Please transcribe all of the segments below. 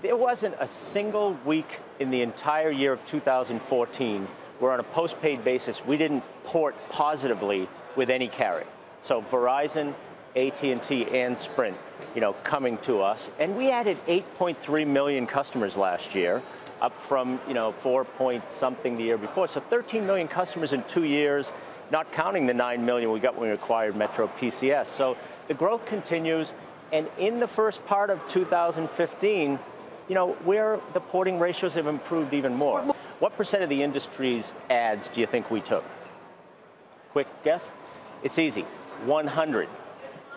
There wasn't a single week in the entire year of 2014 where on a postpaid basis we didn't port positively with any carrier. So Verizon, AT&T, and Sprint, coming to us. And we added 8.3 million customers last year, up from, 4 point something the year before. So 13 million customers in 2 years, not counting the 9 million we got when we acquired Metro PCS. So the growth continues. And in the first part of 2015, where the porting ratios have improved even more. What percent of the industry's ads do you think we took? Quick guess? It's easy. 100.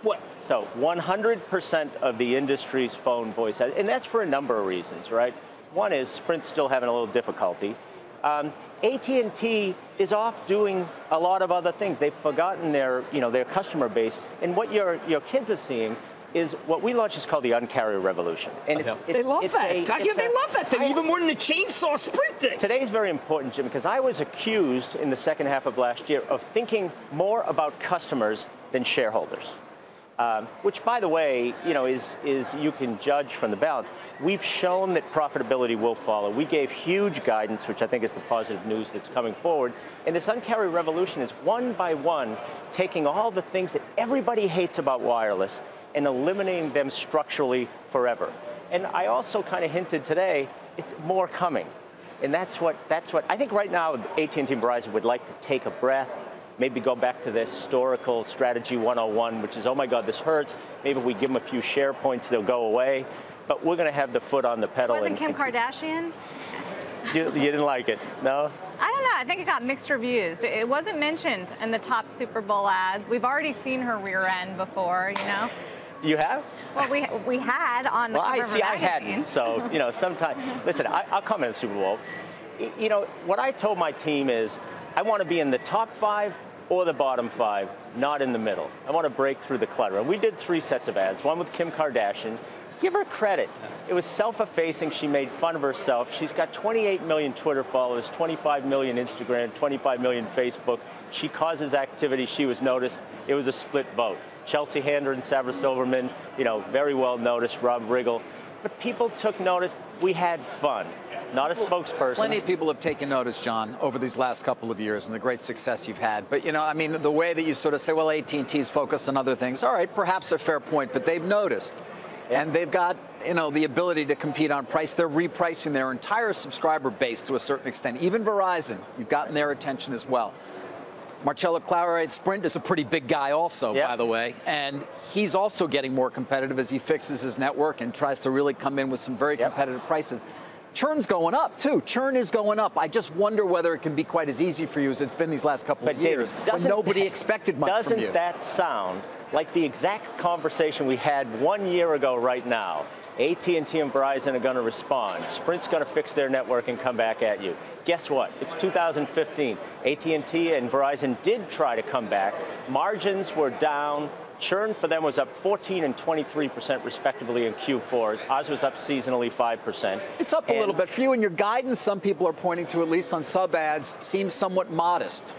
What? So 100% of the industry's phone voice ads, and that's for a number of reasons, right? One is Sprint's still having a little difficulty. AT&T is off doing a lot of other things. They've forgotten their customer base, and what your kids are seeing is what we launched is called the Un-carrier revolution. And they love that. They love that thing even more than the chainsaw Sprint thing. Today's very important, Jim, because I was accused in the second half of last year of thinking more about customers than shareholders. Which, by the way, is you can judge from the balance. We've shown that profitability will follow. We gave huge guidance, which I think is the positive news that's coming forward. And this Un-carrier revolution is one by one taking all the things that everybody hates about wireless and eliminating them structurally forever. And I also kind of hinted today, it's more coming. And that's what I think right now AT&T and Verizon would like to take a breath, maybe go back to the historical strategy 101, which is, oh my God, this hurts. Maybe if we give them a few share points, they'll go away. But we're going to have the foot on the pedal. Wasn't Kim Kardashian? You didn't like it, no? I don't know. I think it got mixed reviews. It wasn't mentioned in the top Super Bowl ads. We've already seen her rear end before, You have? Well, we had on the cover of a magazine. I hadn't. So, sometimes, listen, I'll comment on the Super Bowl. What I told my team is I want to be in the top 5 or the bottom 5, not in the middle. I want to break through the clutter. And we did 3 sets of ads, one with Kim Kardashian. Give her credit. It was self-effacing. She made fun of herself. She's got 28 million Twitter followers, 25 million Instagram, 25 million Facebook. She causes activity. She was noticed. It was a split vote. Chelsea Handler and Savra Silverman, very well noticed. Rob Riggle. But people took notice. We had fun. Not a spokesperson. Plenty of people have taken notice, John, over these last couple of years and the great success you've had. But, the way that you sort of say, well, AT&T's focused on other things. All right, perhaps a fair point, but they've noticed. Yeah. And they've got, the ability to compete on price. They're repricing their entire subscriber base to a certain extent. Even Verizon, you've gotten their attention as well. Marcello Claure at Sprint is a pretty big guy also, by the way. And he's also getting more competitive as he fixes his network and tries to really come in with some very competitive prices. Churn's going up, too. Churn is going up. I just wonder whether it can be quite as easy for you as it's been these last couple of years when nobody expected much from you. Doesn't that sound like the exact conversation we had 1 year ago right now? AT&T and Verizon are going to respond. Sprint's going to fix their network and come back at you. Guess what? It's 2015. AT&T and Verizon did try to come back. Margins were down. Churn for them was up 14% and 23% respectively in Q4. Ours was up seasonally 5%. It's up a little bit for you. And your guidance, some people are pointing to, at least on sub ads, seems somewhat modest.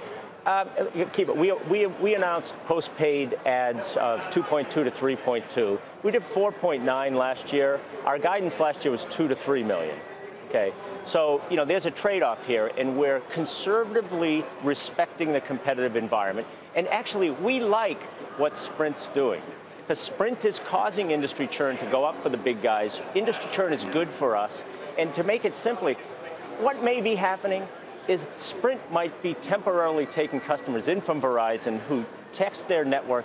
Keep it. We announced postpaid ads of 2.2 to 3.2. We did 4.9 last year. Our guidance last year was 2 to 3 million. Okay, so there's a trade-off here, and we're conservatively respecting the competitive environment. And actually, we like what Sprint's doing, because Sprint is causing industry churn to go up for the big guys. Industry churn is good for us. And to make it simply, what may be happening is Sprint might be temporarily taking customers in from Verizon who text their network